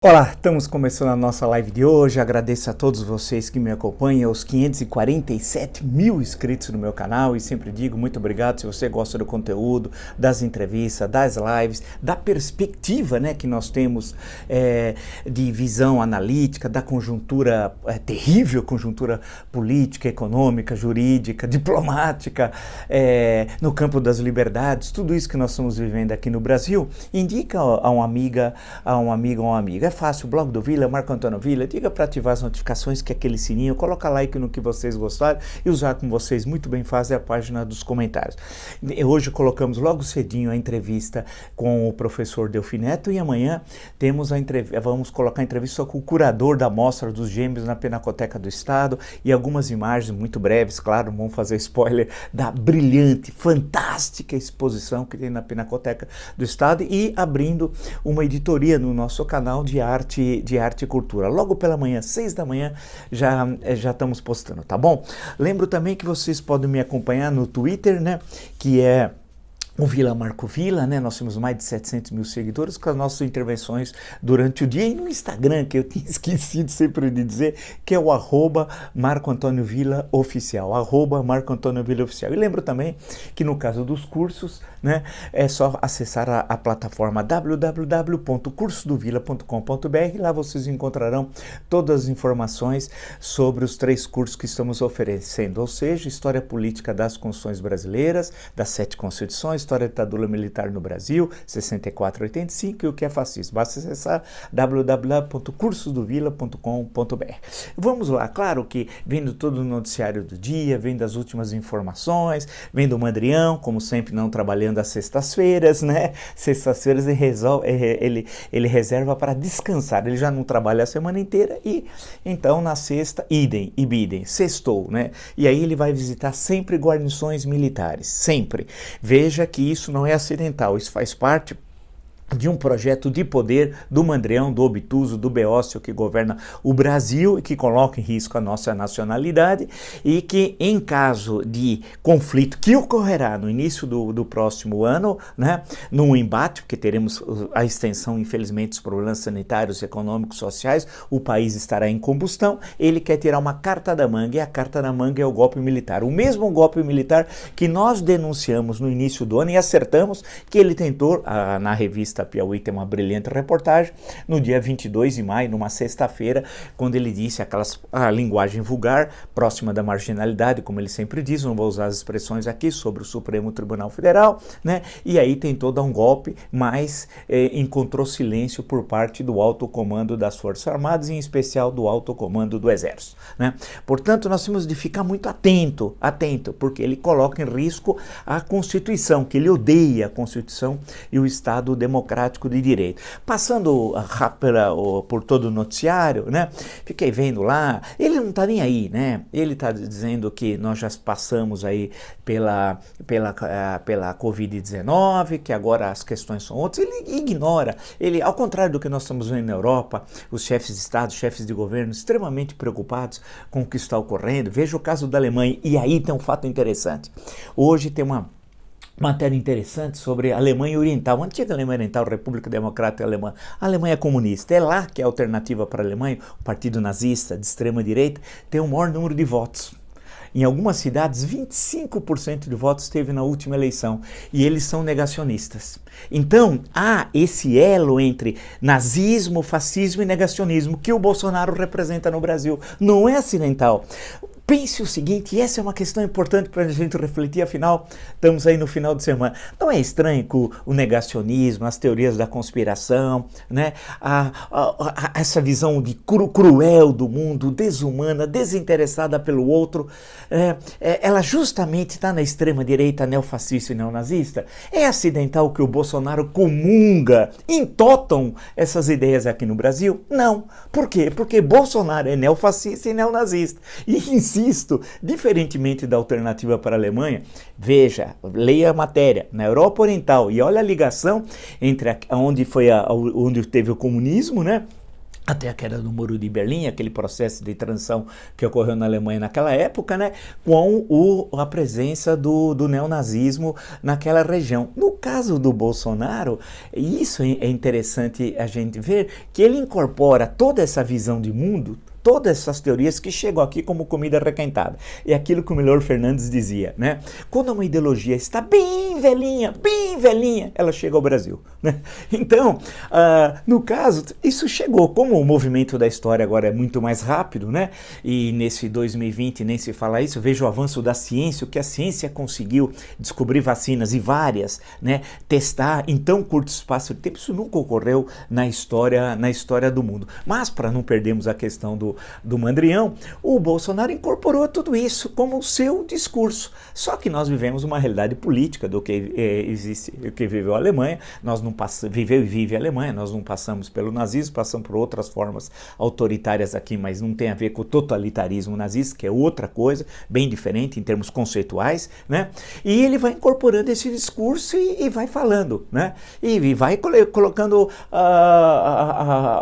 Olá, estamos começando a nossa live de hoje. Agradeço a todos vocês que me acompanham, aos 547 mil inscritos no meu canal, e sempre digo muito obrigado se você gosta do conteúdo, das entrevistas, das lives, da perspectiva, né, que nós temos de visão analítica, da conjuntura, terrível conjuntura política, econômica, jurídica, diplomática, no campo das liberdades, tudo isso que nós estamos vivendo aqui no Brasil. Indica a uma amiga, a um amigo ou uma amiga. É fácil, o blog do Vila, Marco Antônio Vila, diga para ativar as notificações, que é aquele sininho, coloca like no que vocês gostaram e usar como vocês muito bem fazem a página dos comentários. Hoje colocamos logo cedinho a entrevista com o professor Delfineto e amanhã temos vamos colocar a entrevista com o curador da Mostra dos Gêmeos na Pinacoteca do Estado e algumas imagens muito breves, claro, vamos fazer spoiler, da brilhante, fantástica exposição que tem na Pinacoteca do Estado e abrindo uma editoria no nosso canal de arte e cultura. Logo pela manhã, 6 da manhã, já estamos postando, tá bom? Lembro também que vocês podem me acompanhar no Twitter, né, que é o Vila Marco Vila, né? Nós temos mais de 700 mil seguidores com as nossas intervenções durante o dia, e no Instagram, que eu tinha esquecido sempre de dizer, que é o @Marco Antônio Vila Oficial, @Marco Antônio Vila Oficial. E lembro também que no caso dos cursos, né, é só acessar a plataforma www.cursodovila.com.br, lá vocês encontrarão todas as informações sobre os 3 cursos que estamos oferecendo, ou seja, História Política das Constituições Brasileiras, das 7 Constituições, História da Ditadura Militar no Brasil, 64 a 85, e o que é fascismo. Basta acessar www.cursodovila.com.br. Vamos lá, claro que vendo todo o noticiário do dia, vendo as últimas informações, vendo o Mandrião, como sempre, não trabalhando às sextas-feiras, né? Sextas-feiras ele reserva para descansar, ele já não trabalha a semana inteira e então na sexta, idem e bidem, sextou, né? E aí ele vai visitar sempre guarnições militares, sempre. Veja que isso não é acidental, isso faz parte de um projeto de poder do Mandrião, do Obtuso, do Beócio, que governa o Brasil e que coloca em risco a nossa nacionalidade, e que em caso de conflito que ocorrerá no início do próximo ano, né, num embate, porque teremos a extensão, infelizmente, dos problemas sanitários, econômicos, sociais, o país estará em combustão, ele quer tirar uma carta da manga, e a carta da manga é o golpe militar. O mesmo golpe militar que nós denunciamos no início do ano e acertamos que ele tentou, na revista Piauí tem uma brilhante reportagem, no dia 22 de maio, numa sexta-feira, quando ele disse a linguagem vulgar, próxima da marginalidade, como ele sempre diz, não vou usar as expressões aqui, sobre o Supremo Tribunal Federal, né? E aí tentou dar um golpe, mas encontrou silêncio por parte do alto comando das Forças Armadas, em especial do alto comando do Exército, né? Portanto, nós temos de ficar muito atento, porque ele coloca em risco a Constituição, que ele odeia a Constituição e o Estado democrático de direito. Passando por todo o noticiário, né? Fiquei vendo lá, ele não está nem aí, né? Ele está dizendo que nós já passamos aí pela Covid-19, que agora as questões são outras. Ele ignora, ao contrário do que nós estamos vendo na Europa, os chefes de Estado, chefes de governo extremamente preocupados com o que está ocorrendo. Veja o caso da Alemanha, e aí tem um fato interessante. Hoje tem uma matéria interessante sobre a Alemanha Oriental, a antiga Alemanha Oriental, República Democrática Alemã. A Alemanha comunista, é lá que é a alternativa para a Alemanha, o partido nazista de extrema direita tem o maior número de votos. Em algumas cidades, 25% de votos teve na última eleição, e eles são negacionistas. Então, há esse elo entre nazismo, fascismo e negacionismo que o Bolsonaro representa no Brasil. Não é acidental. Pense o seguinte, e essa é uma questão importante para a gente refletir, afinal, estamos aí no final de semana. Não é estranho que o negacionismo, as teorias da conspiração, né, essa visão de cruel do mundo, desumana, desinteressada pelo outro, ela justamente está na extrema-direita neofascista e neonazista? É acidental que o Bolsonaro comunga, entotam essas ideias aqui no Brasil? Não. Por quê? Porque Bolsonaro é neofascista e neonazista. E insisto, diferentemente da alternativa para a Alemanha, veja, leia a matéria, na Europa Oriental, e olha a ligação entre onde teve o comunismo, né? até a queda do Muro de Berlim, aquele processo de transição que ocorreu na Alemanha naquela época, né, com a presença do neonazismo naquela região. No caso do Bolsonaro, isso é interessante a gente ver, que ele incorpora toda essa visão de mundo, todas essas teorias que chegam aqui como comida requentada. É aquilo que o Milor Fernandes dizia, né? Quando uma ideologia está bem velhinha, ela chega ao Brasil, né? Então, no caso, isso chegou. Como o movimento da história agora é muito mais rápido, né? E nesse 2020 nem se fala isso, vejo o avanço da ciência, o que a ciência conseguiu descobrir vacinas e várias, né? Testar em tão curto espaço de tempo, isso nunca ocorreu na história do mundo. Mas, para não perdermos a questão do Mandrião, o Bolsonaro incorporou tudo isso como seu discurso. Só que nós vivemos uma realidade política do que existe, o que viveu a Alemanha, nós não viveu e vive a Alemanha, nós não passamos pelo nazismo, passamos por outras formas autoritárias aqui, mas não tem a ver com o totalitarismo nazista, que é outra coisa, bem diferente em termos conceituais, né? E ele vai incorporando esse discurso e vai falando, né? E vai colocando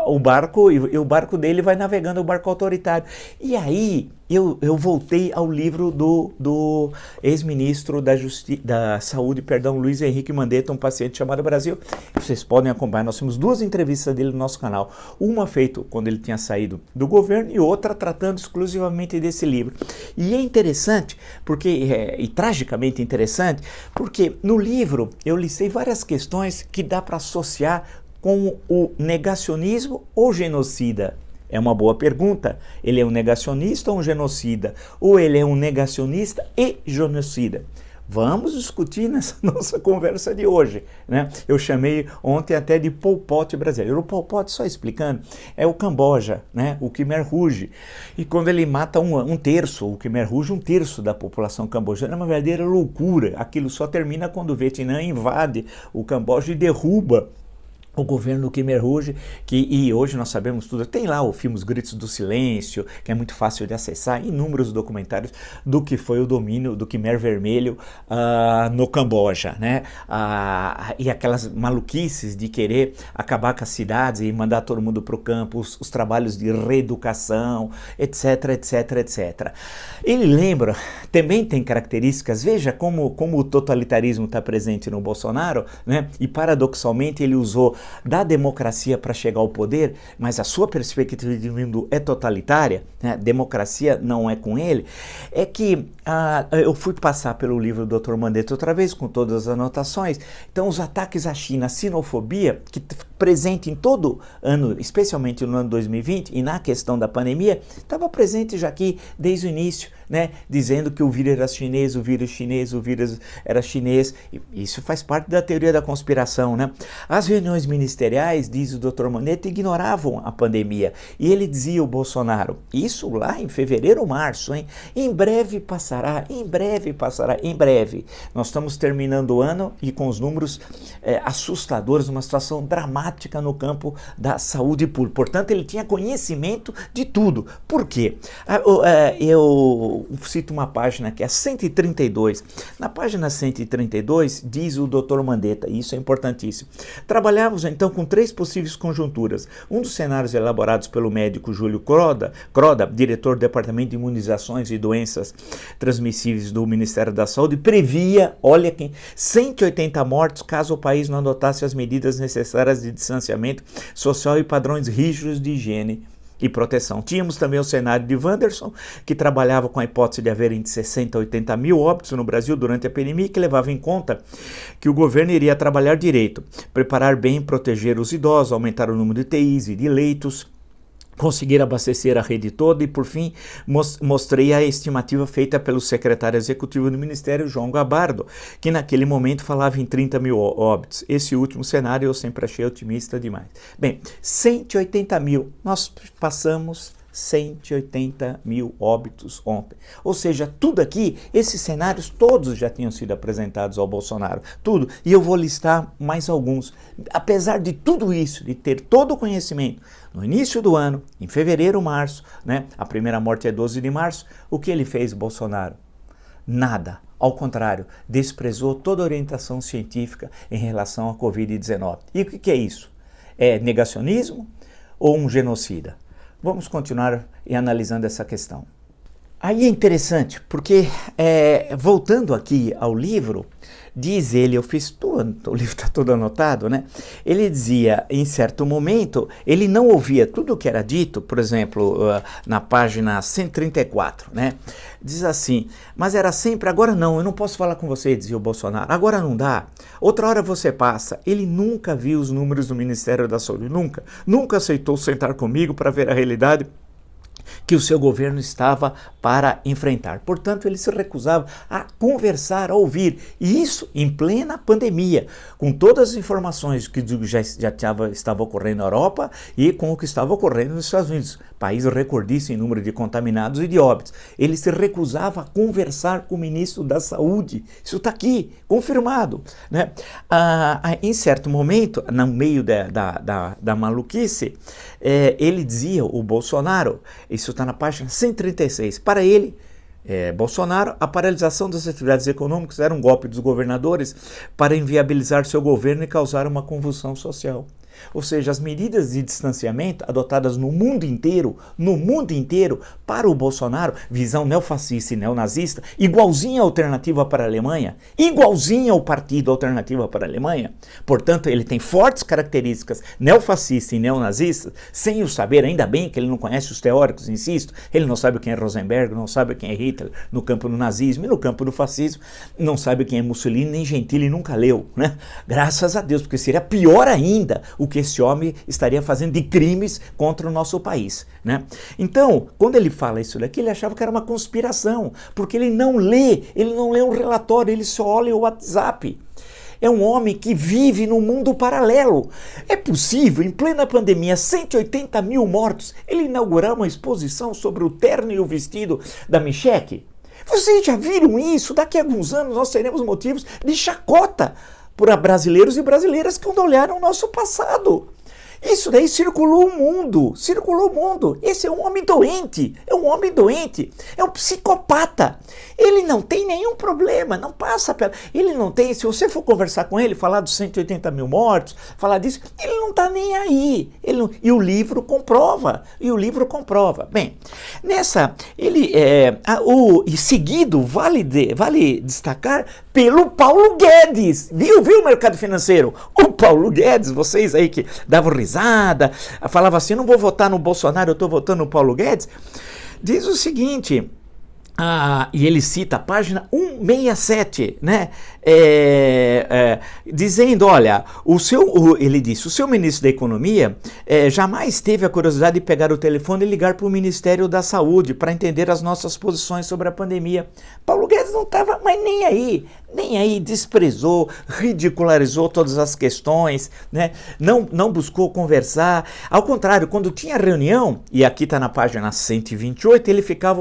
o barco, e o barco dele vai navegando, o barco autoritário. E aí eu voltei ao livro do ex-ministro da Saúde, Luiz Henrique Mandetta, um paciente chamado Brasil. Vocês podem acompanhar, nós temos 2 entrevistas dele no nosso canal. Uma feita quando ele tinha saído do governo e outra tratando exclusivamente desse livro. E é interessante, e tragicamente interessante, porque no livro eu listei várias questões que dá para associar com o negacionismo ou genocida. É uma boa pergunta. Ele é um negacionista ou um genocida? Ou ele é um negacionista e genocida? Vamos discutir nessa nossa conversa de hoje, né? Eu chamei ontem até de Pol Pot brasileiro. O Pol Pot, só explicando, é o Camboja, né? O Khmer Rouge. E quando ele mata um terço, o Khmer Rouge, um terço da população cambojana, é uma verdadeira loucura. Aquilo só termina quando o Vietnã invade o Camboja e derruba o governo do Khmer Rouge, e hoje nós sabemos tudo. Tem lá o filme Os Gritos do Silêncio, que é muito fácil de acessar, inúmeros documentários do que foi o domínio do Khmer Vermelho no Camboja, né? E aquelas maluquices de querer acabar com as cidades e mandar todo mundo para o campo, os trabalhos de reeducação, etc, etc, etc. Ele lembra, também tem características, veja como o totalitarismo está presente no Bolsonaro, né? E paradoxalmente ele usou da democracia para chegar ao poder, mas a sua perspectiva de mundo é totalitária, né? Democracia não é com ele, é que eu fui passar pelo livro do Dr. Mandetta outra vez, com todas as anotações. Então os ataques à China, a sinofobia, que presente em todo ano, especialmente no ano 2020 e na questão da pandemia, estava presente já aqui desde o início, né? Dizendo que o vírus era chinês, o vírus era chinês. Isso faz parte da teoria da conspiração, né? As reuniões ministeriais, diz o Dr. Mandetta, ignoravam a pandemia. E ele dizia, o Bolsonaro, isso lá em fevereiro ou março, hein? Em breve passará, em breve passará, em breve. Nós estamos terminando o ano e com os números assustadores, uma situação dramática no campo da saúde pública. Portanto, ele tinha conhecimento de tudo. Por quê? Eu cito uma página que é a 132. Na página 132, diz o Dr. Mandetta, e isso é importantíssimo. Trabalhamos então com 3 possíveis conjunturas. Um dos cenários elaborados pelo médico Júlio Croda, diretor do Departamento de Imunizações e Doenças Transmissíveis do Ministério da Saúde, previa, olha quem, 180 mortes caso o país não adotasse as medidas necessárias de distanciamento social e padrões rígidos de higiene e proteção. Tínhamos também o cenário de Wanderson, que trabalhava com a hipótese de haver entre 60 a 80 mil óbitos no Brasil durante a pandemia, e que levava em conta que o governo iria trabalhar direito, preparar bem, proteger os idosos, aumentar o número de UTIs e de leitos, conseguir abastecer a rede toda e, por fim, mostrei a estimativa feita pelo secretário executivo do Ministério, João Gabardo, que naquele momento falava em 30 mil óbitos. Esse último cenário eu sempre achei otimista demais. Bem, 180 mil, nós passamos 180 mil óbitos ontem. Ou seja, tudo aqui, esses cenários todos já tinham sido apresentados ao Bolsonaro. Tudo. E eu vou listar mais alguns. Apesar de tudo isso, de ter todo o conhecimento, no início do ano, em fevereiro, março, né? A primeira morte é 12 de março, o que ele fez, Bolsonaro? Nada. Ao contrário, desprezou toda a orientação científica em relação à Covid-19. E o que é isso? É negacionismo? ou um genocida? Vamos continuar analisando essa questão. Aí é interessante, porque voltando aqui ao livro, diz ele, o livro está todo anotado, né? Ele dizia, em certo momento, ele não ouvia tudo o que era dito, por exemplo, na página 134, né? Diz assim, mas era sempre, agora não, eu não posso falar com você, dizia o Bolsonaro, agora não dá, outra hora você passa. Ele nunca viu os números do Ministério da Saúde, nunca aceitou sentar comigo para ver a realidade que o seu governo estava para enfrentar. Portanto, ele se recusava a conversar, a ouvir. E isso em plena pandemia, com todas as informações que já estava ocorrendo na Europa e com o que estava ocorrendo nos Estados Unidos, país recordista em número de contaminados e de óbitos. Ele se recusava a conversar com o ministro da Saúde. Isso está aqui, confirmado, né? Em certo momento, no meio da maluquice, ele dizia, o Bolsonaro, isso está na página 136, para ele, Bolsonaro, a paralisação das atividades econômicas era um golpe dos governadores para inviabilizar seu governo e causar uma convulsão social. Ou seja, as medidas de distanciamento adotadas no mundo inteiro, para o Bolsonaro, visão neofascista e neonazista, igualzinha à Alternativa para a Alemanha, igualzinha ao partido Alternativa para a Alemanha. Portanto, ele tem fortes características neofascistas e neonazistas, sem o saber, ainda bem que ele não conhece os teóricos, insisto, ele não sabe quem é Rosenberg, não sabe quem é Hitler no campo do nazismo e no campo do fascismo, não sabe quem é Mussolini, nem Gentili nunca leu, né? Graças a Deus, porque seria pior ainda o que esse homem estaria fazendo de crimes contra o nosso país, né? Então, quando ele fala isso daqui, ele achava que era uma conspiração, porque ele não lê um relatório, ele só olha o WhatsApp. É um homem que vive num mundo paralelo. É possível, em plena pandemia, 180 mil mortos, ele inaugurar uma exposição sobre o terno e o vestido da Michelle? Vocês já viram isso? Daqui a alguns anos nós teremos motivos de chacota para brasileiros e brasileiras que quando olharam o nosso passado. Isso daí circulou o mundo. Esse é um homem doente, é um psicopata. Ele não tem nenhum problema, não passa pela... Ele não tem, se você for conversar com ele, falar dos 180 mil mortos, falar disso, ele não está nem aí. E o livro comprova, Bem, nessa, e seguido, vale destacar, pelo Paulo Guedes. Viu o mercado financeiro? O Paulo Guedes, vocês aí que davam risada, falava assim, não vou votar no Bolsonaro, eu estou votando no Paulo Guedes, diz o seguinte, e ele cita a página 167, né? Dizendo, olha, ele disse, o seu ministro da Economia jamais teve a curiosidade de pegar o telefone e ligar para o Ministério da Saúde para entender as nossas posições sobre a pandemia. Paulo Guedes não estava mais nem aí, desprezou, ridicularizou todas as questões, né? Não buscou conversar. Ao contrário, quando tinha reunião, e aqui está na página 128, ele ficava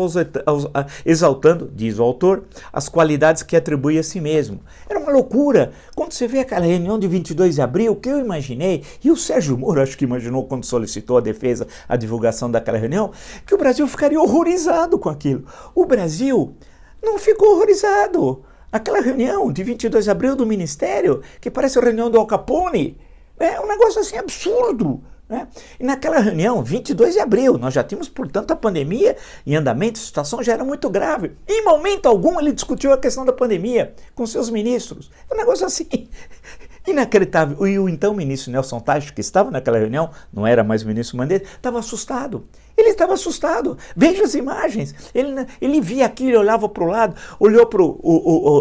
exaltando, diz o autor, as qualidades que atribui a si mesmo. Era uma loucura. Quando você vê aquela reunião de 22 de abril, que eu imaginei, e o Sérgio Moro acho que imaginou quando solicitou a defesa, a divulgação daquela reunião, que o Brasil ficaria horrorizado com aquilo. O Brasil não ficou horrorizado. Aquela reunião de 22 de abril do Ministério, que parece a reunião do Al Capone, é um negócio assim absurdo. Né? E naquela reunião, 22 de abril, nós já tínhamos, portanto, a pandemia em andamento, a situação já era muito grave. Em momento algum ele discutiu a questão da pandemia com seus ministros. É um negócio assim inacreditável. E o então ministro Nelson Taix, que estava naquela reunião, não era mais o ministro Mandetta, estava assustado. Ele estava assustado. Veja as imagens. Ele via aquilo, ele olhava para o lado, olhou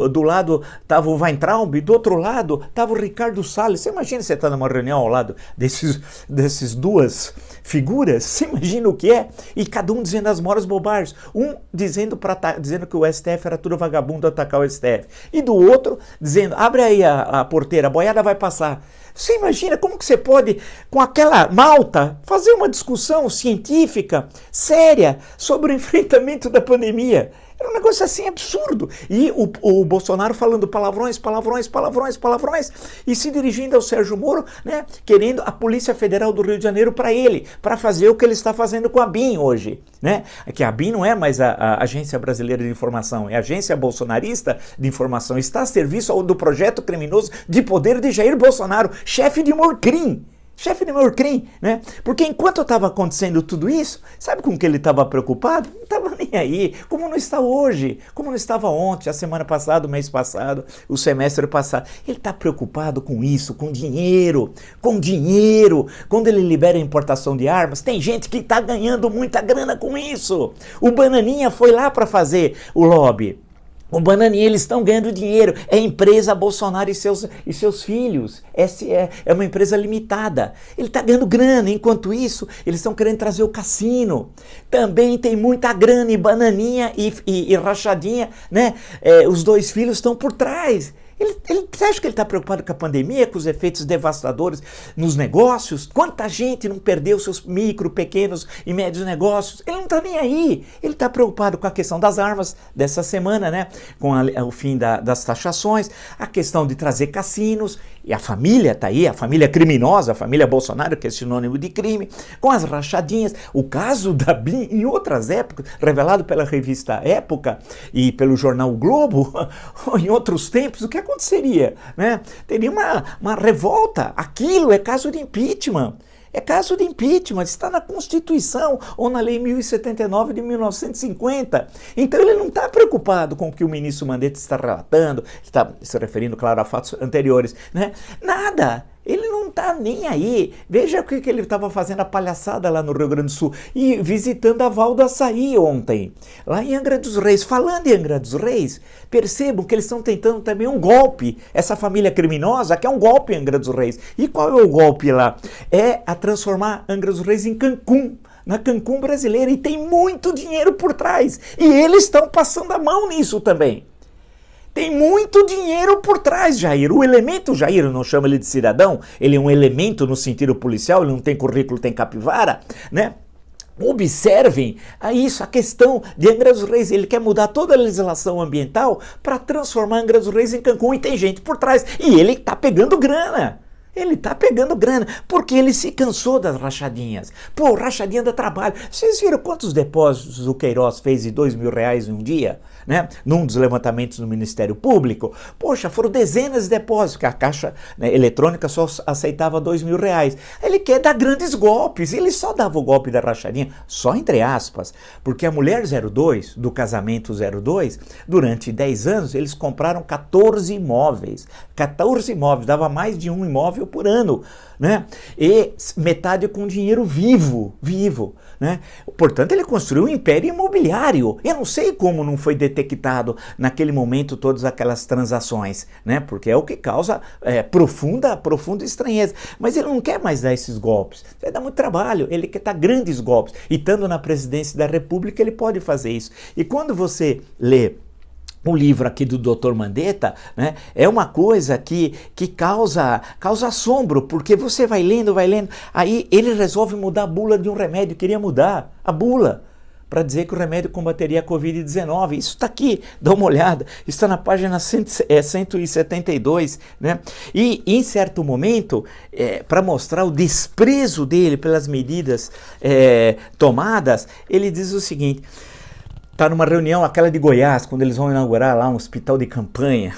do lado estava o Weintraub, do outro lado estava o Ricardo Salles. Você imagina você estar numa reunião ao lado desses duas figuras? Você imagina o que é? E cada um dizendo as maiores bobagens. Um dizendo que o STF era tudo vagabundo atacar o STF. E do outro dizendo, abre aí a porteira, a boiada vai passar. Você imagina como que você pode, com aquela malta, fazer uma discussão científica, séria, sobre o enfrentamento da pandemia? Era um negócio assim absurdo. E o Bolsonaro falando palavrões, e se dirigindo ao Sérgio Moro, né, querendo a Polícia Federal do Rio de Janeiro para ele, para fazer o que ele está fazendo com a ABIN hoje. Né? Que a ABIN não é mais a Agência Brasileira de Informação, é a Agência Bolsonarista de Informação. Está a serviço do projeto criminoso de poder de Jair Bolsonaro, chefe de Morcrim. chefe do Maiorcrim, né? Porque enquanto estava acontecendo tudo isso, sabe com que ele estava preocupado? Não estava nem aí, como não está hoje, como não estava ontem, a semana passada, o mês passado, o semestre passado. Ele está preocupado com isso, com dinheiro, com dinheiro. Quando ele libera a importação de armas, tem gente que está ganhando muita grana com isso. O Bananinha foi lá para fazer o lobby. O Bananinha, eles estão ganhando dinheiro, é empresa Bolsonaro e seus filhos, é uma empresa limitada, ele está ganhando grana, enquanto isso eles estão querendo trazer o cassino, também tem muita grana e Bananinha e Rachadinha, né? Os dois filhos estão por trás. Você acha que ele está preocupado com a pandemia, com os efeitos devastadores nos negócios? Quanta gente não perdeu seus micro, pequenos e médios negócios? Ele não está nem aí. Ele está preocupado com a questão das armas dessa semana, né? Com o fim das taxações, a questão de trazer cassinos, e a família está aí, a família criminosa, a família Bolsonaro, que é sinônimo de crime, com as rachadinhas. O caso da BIM, em outras épocas, revelado pela revista Época e pelo jornal o Globo, em outros tempos, o que aconteceria? Né? Teria uma revolta. Aquilo é caso de impeachment. É caso de impeachment, está na Constituição ou na Lei 1079 de 1950. Então ele não está preocupado com o que o ministro Mandetta está relatando, está se referindo, claro, a fatos anteriores, né? Nada. Ele não está nem aí. Veja o que ele estava fazendo a palhaçada lá no Rio Grande do Sul e visitando a Val do Açaí ontem, lá em Angra dos Reis. Falando em Angra dos Reis, percebam que eles estão tentando também um golpe. Essa família criminosa quer um golpe em Angra dos Reis. E qual é o golpe lá? É a transformar Angra dos Reis em Cancún. Na Cancún brasileira. E tem muito dinheiro por trás. E eles estão passando a mão nisso também. Tem muito dinheiro por trás, Jair. O elemento, Jair, eu não chamo ele de cidadão, ele é um elemento no sentido policial, ele não tem currículo, tem capivara, né? Observem isso, a questão de Angra dos Reis. Ele quer mudar toda a legislação ambiental para transformar Angra dos Reis em Cancún e tem gente por trás. E ele está pegando grana. Ele está pegando grana, porque ele se cansou das rachadinhas. Pô, rachadinha dá trabalho. Vocês viram quantos depósitos o Queiroz fez de R$2.000 em um dia? Né? Num dos levantamentos no Ministério Público? Poxa, foram dezenas de depósitos, porque a Caixa, né, eletrônica só aceitava R$2.000. Ele quer dar grandes golpes. Ele só dava o golpe da rachadinha, só entre aspas, porque a Mulher 02, do casamento 02, durante 10 anos, eles compraram 14 imóveis. 14 imóveis, dava mais de um imóvel por ano, né? E metade com dinheiro vivo, né? Portanto, ele construiu um império imobiliário. Eu não sei como não foi detectado naquele momento todas aquelas transações, né? Porque é o que causa profunda estranheza. Mas ele não quer mais dar esses golpes. Vai dar muito trabalho. Ele quer dar grandes golpes. E estando na presidência da República, ele pode fazer isso. E quando você lê o livro aqui do Dr. Mandetta, né, é uma coisa que causa assombro, porque você vai lendo, aí ele resolve mudar a bula de um remédio, queria mudar a bula, para dizer que o remédio combateria a Covid-19. Isso está aqui, dá uma olhada, está na página 172, né? E em certo momento, para mostrar o desprezo dele pelas medidas tomadas, ele diz o seguinte: está numa reunião, aquela de Goiás, quando eles vão inaugurar lá um hospital de campanha.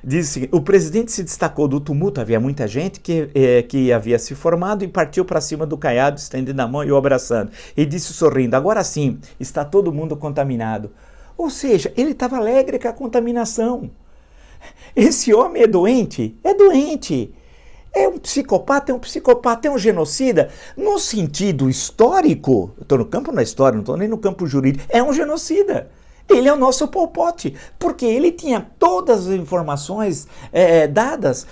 Diz o seguinte: o presidente se destacou do tumulto, havia muita gente que havia se formado e partiu para cima do caiado, estendendo a mão e o abraçando. E disse sorrindo: agora sim, está todo mundo contaminado. Ou seja, ele estava alegre com a contaminação. Esse homem é doente? É doente. É um psicopata, é um genocida. No sentido histórico, eu estou no campo da história, não estou nem no campo jurídico, é um genocida. Ele é o nosso Pol Pot, porque ele tinha todas as informações dadas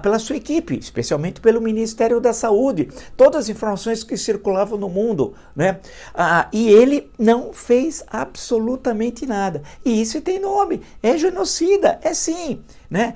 pela sua equipe, especialmente pelo Ministério da Saúde, todas as informações que circulavam no mundo, né? E ele não fez absolutamente nada. E isso tem nome, é genocida, é sim. Né?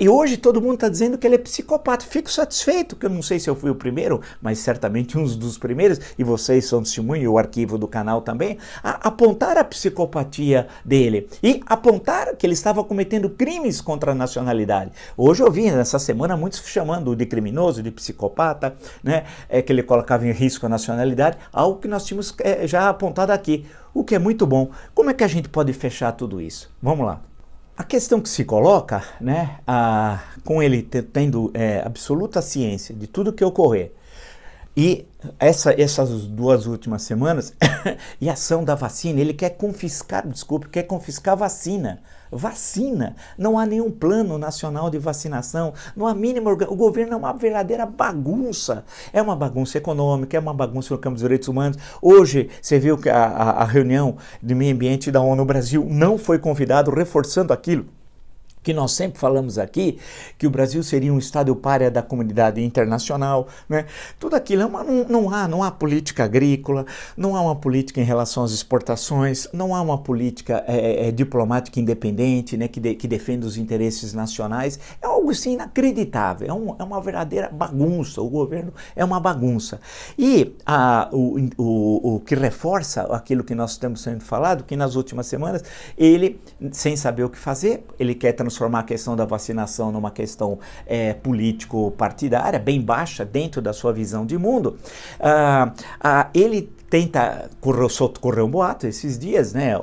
E hoje todo mundo está dizendo que ele é psicopata. Fico satisfeito, que eu não sei se eu fui o primeiro, mas certamente um dos primeiros, e vocês são testemunho, e o arquivo do canal também, a apontar a psicopatia dele e apontar que ele estava cometendo crimes contra a nacionalidade. Hoje eu vi nessa semana muitos chamando de criminoso, de psicopata, né? Que ele colocava em risco a nacionalidade, algo que nós tínhamos já apontado aqui, o que é muito bom. Como é que a gente pode fechar tudo isso? Vamos lá. A questão que se coloca, né, com ele tendo absoluta ciência de tudo que ocorrer, e essas 2 últimas semanas, e a ação da vacina, ele quer confiscar vacina. Vacina. Não há nenhum plano nacional de vacinação, não há mínimo. O governo é uma verdadeira bagunça. É uma bagunça econômica, é uma bagunça no campo dos direitos humanos. Hoje, você viu que a reunião de meio ambiente da ONU no Brasil não foi convidado, reforçando aquilo que nós sempre falamos aqui, que o Brasil seria um estado pária da comunidade internacional, né? Tudo aquilo, não há política agrícola, não há uma política em relação às exportações, não há uma política diplomática independente, né, que defenda os interesses nacionais. É algo assim inacreditável, é uma verdadeira bagunça, o governo é uma bagunça. E o que reforça aquilo que nós estamos sendo falado, que nas últimas semanas, ele, sem saber o que fazer, ele quer transformar a questão da vacinação numa questão político-partidária, bem baixa dentro da sua visão de mundo. Ele tenta, correu um boato esses dias, né,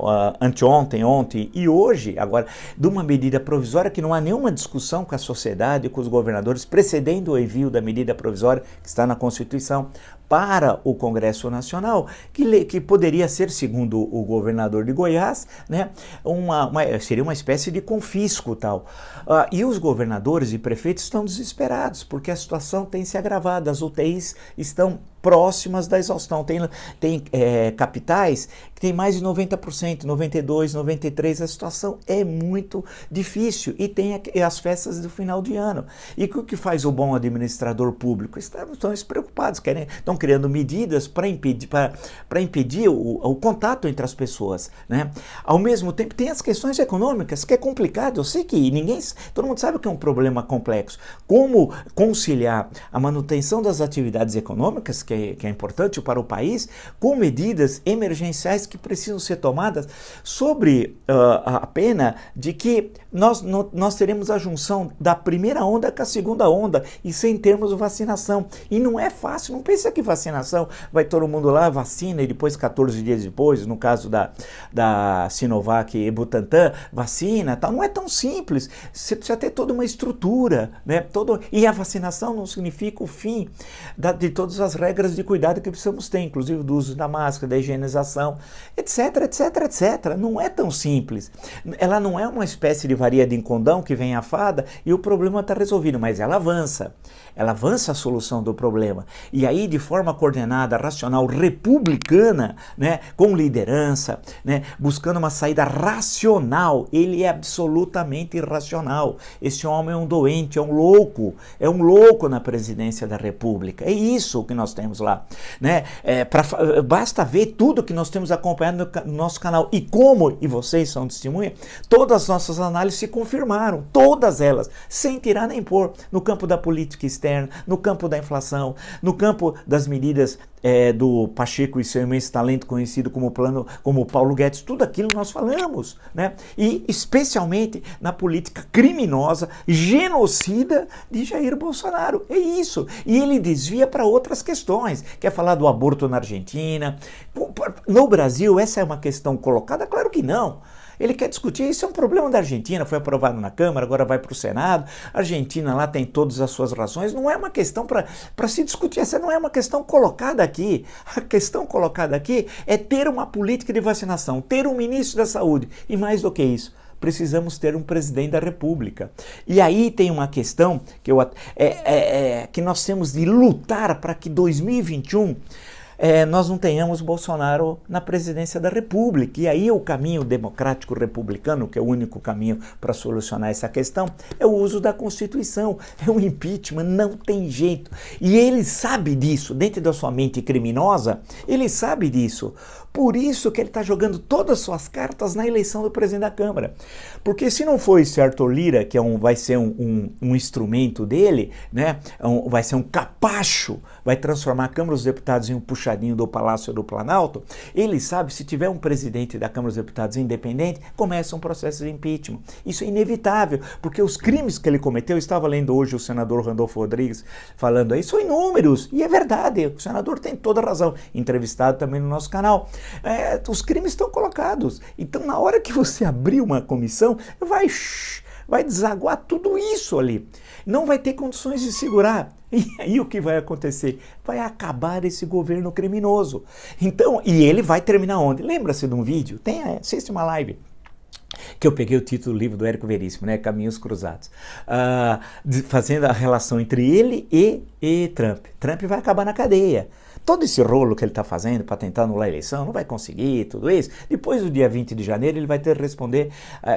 anteontem, ontem e hoje, agora, de uma medida provisória que não há nenhuma discussão com a sociedade, com os governadores, precedendo o envio da medida provisória que está na Constituição para o Congresso Nacional, que poderia ser, segundo o governador de Goiás, né, seria uma espécie de confisco tal. E os governadores e prefeitos estão desesperados, porque a situação tem se agravado, as UTIs estão próximas da exaustão. Tem capitais que tem mais de 90%, 92%, 93%, a situação é muito difícil e tem as festas do final de ano. E o que faz o bom administrador público? Estão preocupados, estão criando medidas para impedir o contato entre as pessoas, né? Ao mesmo tempo tem as questões econômicas, que é complicado, eu sei que todo mundo sabe que é um problema complexo. Como conciliar a manutenção das atividades econômicas, que é importante para o país, com medidas emergenciais que precisam ser tomadas sobre a pena de que nós teremos a junção da primeira onda com a segunda onda e sem termos vacinação. E não é fácil, não pensa que vacinação vai todo mundo lá, vacina e depois 14 dias depois, no caso da Sinovac e Butantan, vacina, tal. Não é tão simples, você precisa ter toda uma estrutura, né? E a vacinação não significa o fim de todas as regras de cuidado que precisamos ter, inclusive do uso da máscara, da higienização, etc, etc, etc. Não é tão simples. Ela não é uma espécie de varia de condão que vem a fada e o problema está resolvido, mas ela avança. Ela avança a solução do problema. E aí, de forma coordenada, racional, republicana, né, com liderança, né, buscando uma saída racional. Ele é absolutamente irracional. Esse homem é um doente, é um louco na presidência da República. É isso que nós temos lá, né? Basta ver tudo que nós temos acompanhado no nosso canal e vocês são testemunha, todas as nossas análises se confirmaram, todas elas, sem tirar nem pôr, no campo da política externa, no campo da inflação, no campo das medidas do Pacheco e seu imenso talento conhecido como Paulo Guedes, tudo aquilo nós falamos, né? E especialmente na política criminosa, genocida de Jair Bolsonaro. É isso. E ele desvia para outras questões. Quer falar do aborto na Argentina? No Brasil, essa é uma questão colocada? Claro que não. Ele quer discutir, isso é um problema da Argentina, foi aprovado na Câmara, agora vai para o Senado, a Argentina lá tem todas as suas razões, não é uma questão para se discutir, essa não é uma questão colocada aqui. A questão colocada aqui é ter uma política de vacinação, ter um ministro da Saúde e mais do que isso, precisamos ter um presidente da República. E aí tem uma questão que nós temos de lutar para que 2021 nós não tenhamos Bolsonaro na presidência da República. E aí o caminho democrático republicano, que é o único caminho para solucionar essa questão, é o uso da Constituição, é o impeachment, não tem jeito. E ele sabe disso, dentro da sua mente criminosa, ele sabe disso. Por isso que ele está jogando todas as suas cartas na eleição do presidente da Câmara. Porque se não for esse Arthur Lira, que vai ser um instrumento dele, né, vai ser um capacho, vai transformar a Câmara dos Deputados em um puxa puxadinho do Palácio do Planalto, ele sabe, se tiver um presidente da Câmara dos Deputados independente, começa um processo de impeachment. Isso é inevitável, porque os crimes que ele cometeu, eu estava lendo hoje o senador Randolfo Rodrigues falando aí, são inúmeros, e é verdade, o senador tem toda a razão, entrevistado também no nosso canal. Os crimes estão colocados, então na hora que você abrir uma comissão, vai desaguar tudo isso ali. Não vai ter condições de segurar. E aí o que vai acontecer? Vai acabar esse governo criminoso. Então, e ele vai terminar onde? Lembra-se de um vídeo? Assiste uma live. Que eu peguei o título do livro do Érico Veríssimo, né? Caminhos Cruzados. Fazendo a relação entre ele e Trump. Trump vai acabar na cadeia. Todo esse rolo que ele está fazendo para tentar anular a eleição, não vai conseguir tudo isso. Depois do dia 20 de janeiro, ele vai ter que responder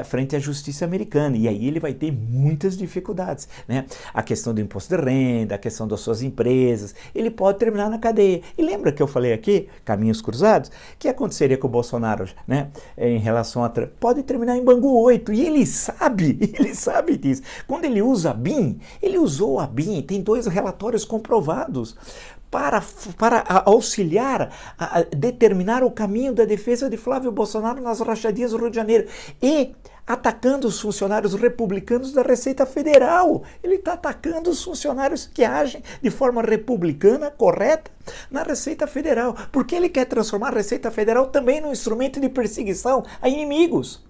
frente à justiça americana. E aí ele vai ter muitas dificuldades, né? A questão do imposto de renda, a questão das suas empresas. Ele pode terminar na cadeia. E lembra que eu falei aqui, caminhos cruzados? O que aconteceria com o Bolsonaro, né? Em relação a Trump? Pode terminar em Bangu 8. E ele sabe disso. Quando ele usa a BIM, ele usou a BIM. Tem 2 relatórios comprovados. Para auxiliar a determinar o caminho da defesa de Flávio Bolsonaro nas rachadinhas do Rio de Janeiro e atacando os funcionários republicanos da Receita Federal. Ele está atacando os funcionários que agem de forma republicana, correta, na Receita Federal, porque ele quer transformar a Receita Federal também num instrumento de perseguição a inimigos.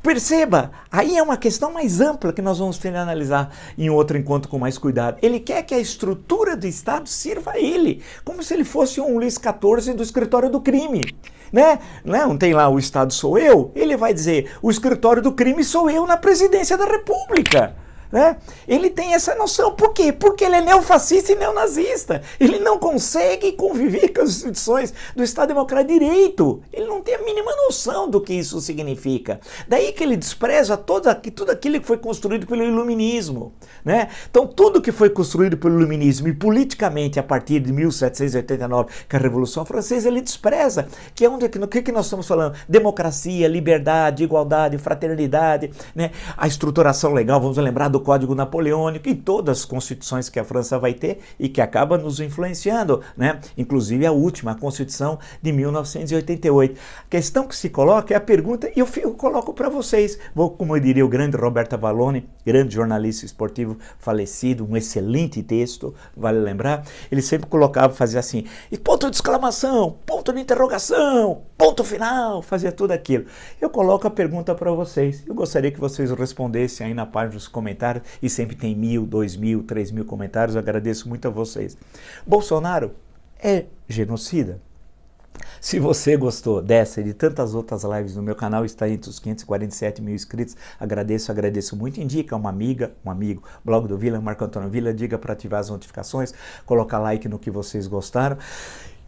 Perceba, aí é uma questão mais ampla que nós vamos ter que analisar em outro encontro com mais cuidado. Ele quer que a estrutura do Estado sirva a ele, como se ele fosse um Luís XIV do escritório do crime. Né? Não tem lá o Estado sou eu? Ele vai dizer, o escritório do crime sou eu na presidência da República. Né? Ele tem essa noção. Por quê? Porque ele é neofascista e neonazista. Ele não consegue conviver com as instituições do Estado Democrático de Direito. Ele não tem a mínima noção do que isso significa. Daí que ele despreza tudo aquilo que foi construído pelo Iluminismo. Né? Então, tudo que foi construído pelo Iluminismo e politicamente a partir de 1789, que é a Revolução Francesa, ele despreza. Que é o que nós estamos falando? Democracia, liberdade, igualdade, fraternidade, né? A estruturação legal, vamos lembrar do Código Napoleônico e todas as constituições que a França vai ter e que acaba nos influenciando, né? Inclusive a última, a Constituição de 1988. A questão que se coloca é a pergunta, e eu coloco para vocês, como eu diria o grande Roberto Avallone, grande jornalista esportivo falecido, um excelente texto, vale lembrar, ele sempre fazia assim, e ponto de exclamação, ponto de interrogação, ponto final, fazia tudo aquilo. Eu coloco a pergunta para vocês, eu gostaria que vocês respondessem aí na página dos comentários, e sempre tem 1.000, 2.000, 3.000 comentários, eu agradeço muito a vocês. Bolsonaro é genocida? Se você gostou dessa e de tantas outras lives no meu canal, está entre os 547 mil inscritos, agradeço muito, indica uma amiga, um amigo, blog do Vila, Marco Antônio Vila, diga para ativar as notificações, colocar like no que vocês gostaram,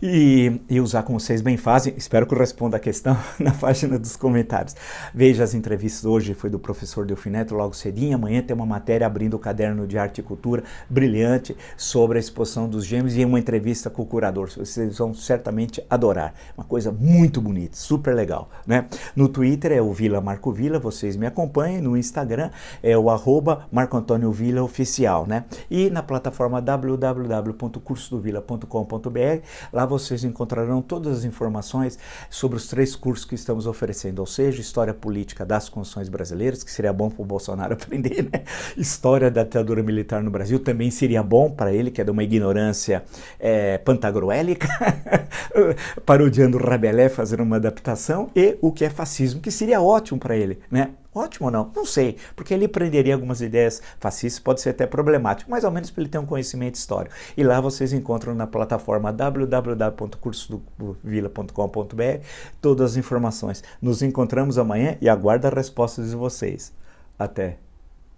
e usar como vocês bem fazem, espero que eu responda a questão na página dos comentários. Veja as entrevistas, hoje foi do professor Delfim Neto, logo cedinho, amanhã tem uma matéria abrindo o caderno de arte e cultura, brilhante, sobre a exposição dos gêmeos e uma entrevista com o curador, vocês vão certamente adorar, uma coisa muito bonita, super legal, né? No Twitter é o Vila Marco Vila, vocês me acompanhem, no Instagram é o @MarcoAntônioVilaOficial, né? E na plataforma www.cursodovila.com.br, lá vocês encontrarão todas as informações sobre os 3 cursos que estamos oferecendo, ou seja, História Política das Constituições Brasileiras, que seria bom para o Bolsonaro aprender, né? História da ditadura militar no Brasil, também seria bom para ele, que é de uma ignorância pantagruélica, parodiando Rabelais, fazendo uma adaptação, e o que é fascismo, que seria ótimo para ele, né? Ótimo ou não? Não sei, porque ele aprenderia algumas ideias fascistas, pode ser até problemático, mas ao menos para ele ter um conhecimento histórico. E lá vocês encontram na plataforma www.cursodovila.com.br todas as informações. Nos encontramos amanhã e aguardo a resposta de vocês. Até!